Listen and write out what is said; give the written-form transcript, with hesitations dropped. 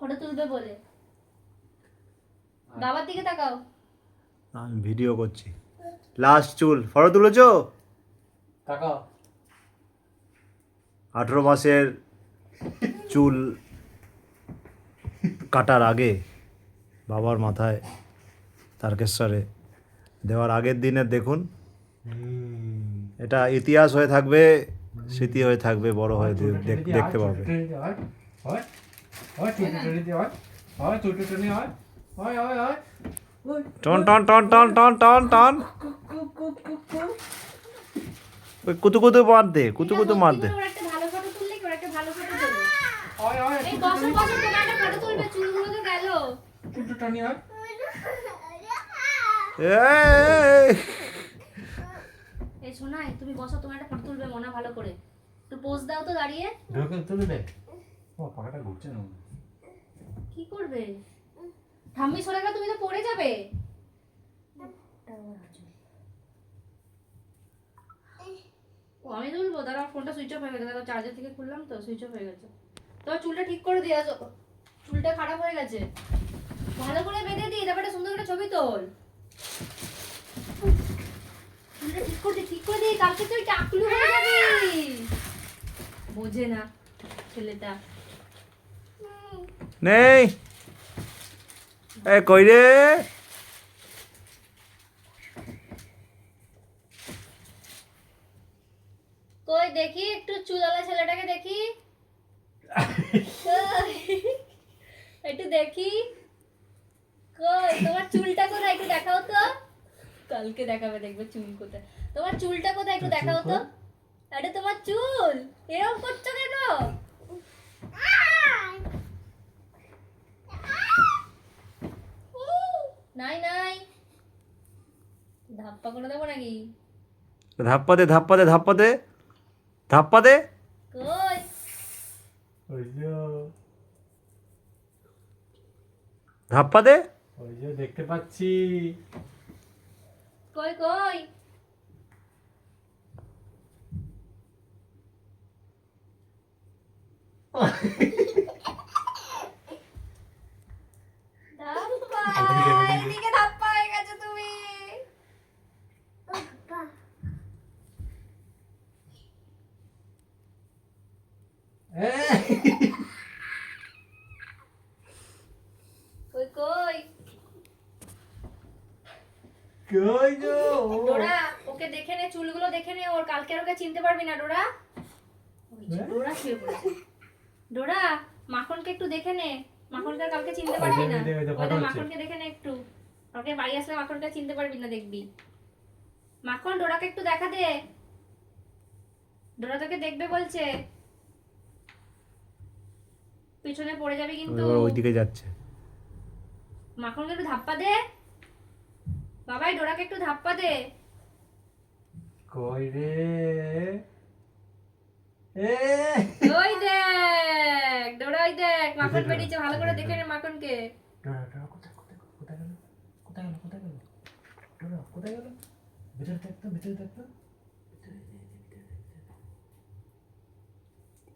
Photo তুলবে বলে। বাবার দিকে তাকাও। আমি ভিডিও করছি। লাস্ট চুল ফটো তুলেছো? তাকাও। 18 মাসের চুল কাটার আগে বাবার মাথায় তারকেশ্বরে দেওয়ার আগের দিনের দেখুন, এটা ইতিহাস হয়ে থাকবে, স্মৃতি হয়ে থাকবে, বড় হয়ে দেখতে পাবে। টন টন টন টন টন টন টন ওই কুতু কুতু মার দে, কুতু কুতু মার দে। ওর একটা ভালো ফটো তুললে কি, ওর একটা ভালো ফটো তোলো। এই বসো বসো, তোমার একটা ফটো তুলবে, চুলগুলো তো গেল। এই এই শোনাই, তুমি বসো, তোমার একটা ফটো তুলবে মনে ভালো করে। একটু পোজ দাও তো দাঁড়িয়ে। কি করবে? ঠাম্মি সরে গেলে তুমি তো পড়ে যাবে। ও আমি তুলবো, দাঁড়া, ফোনটা সুইচ অফ হয়ে গেছে, দেখো চার্জার থেকে খুললাম তো সুইচ অফ হয়ে গেছে। তোমার চুলটা ঠিক করে দিয়ে আসো, চুলটা খারাপ হয়ে গেছে। ভালো করে বেঁধে দিই, তারপরে সুন্দর করে ছবি তোল। চুলটা ঠিক করে দিই, কালকে তুই টাকলু হয়ে যাবি। বোঝে না ছেলেটা। নেই এ কই রে? কই দেখি একটু চুলওয়ালা ছেলেটাকে দেখি। কই? একটু দেখি। কই তোমার চুলটা কোথায়, একটু দেখাও তো। কালকে দেখাবে, দেখবে চুল কোথায়। তোমার চুলটা কোথায়, একটু দেখাও তো। আরে তোমার চুল এরকম করছো কেন? নাই নাই, ধাপ্পা করে দেবো নাকি? ধাপ্পা দে, ধাপ্পা দে, ধাপ্পা দে, ধাপ্পা দে। কই ধাপ্পা দে। দেখতে পাচ্ছি। কই কই? ধাপ্পা, এদিকে ধাপ্পা হয়ে গেছো তুমি। কই কই? ডোরা ওকে দেখে নে, চুলগুলো দেখে নে, ওর কালকে আর ওকে চিনতে পারবি না ডোরা। ডোরা শুয়ে পড়েছে। ডোরা মাখনকে একটু দেখে নে, মাখনকে আর কালকে চিনতে পারবি না। ওদের মাখনকে দেখে নে একটু, কালকে বাড়ি আসলে মাখনকে চিনতে পারবি না, দেখবি। মাখন ডোরাকে একটু দেখা দে, ডোরা তোকে দেখবে বলছে। পিছনে পড়ে যাবি কিন্তু। ওইদিকে যাচ্ছে। মাখনকে একটু ধাপ্পা দে বাবাই, ডোরাকে একটু ধাপ্পা দে। কই রে? ওই দেখ ডোরা, ওই দেখ মাখন বেরিয়েছে, ভালো করে দেখে নে মাখনকে। কোথায় গেল? ভিতরে থাকতো, ভিতরে থাকতো।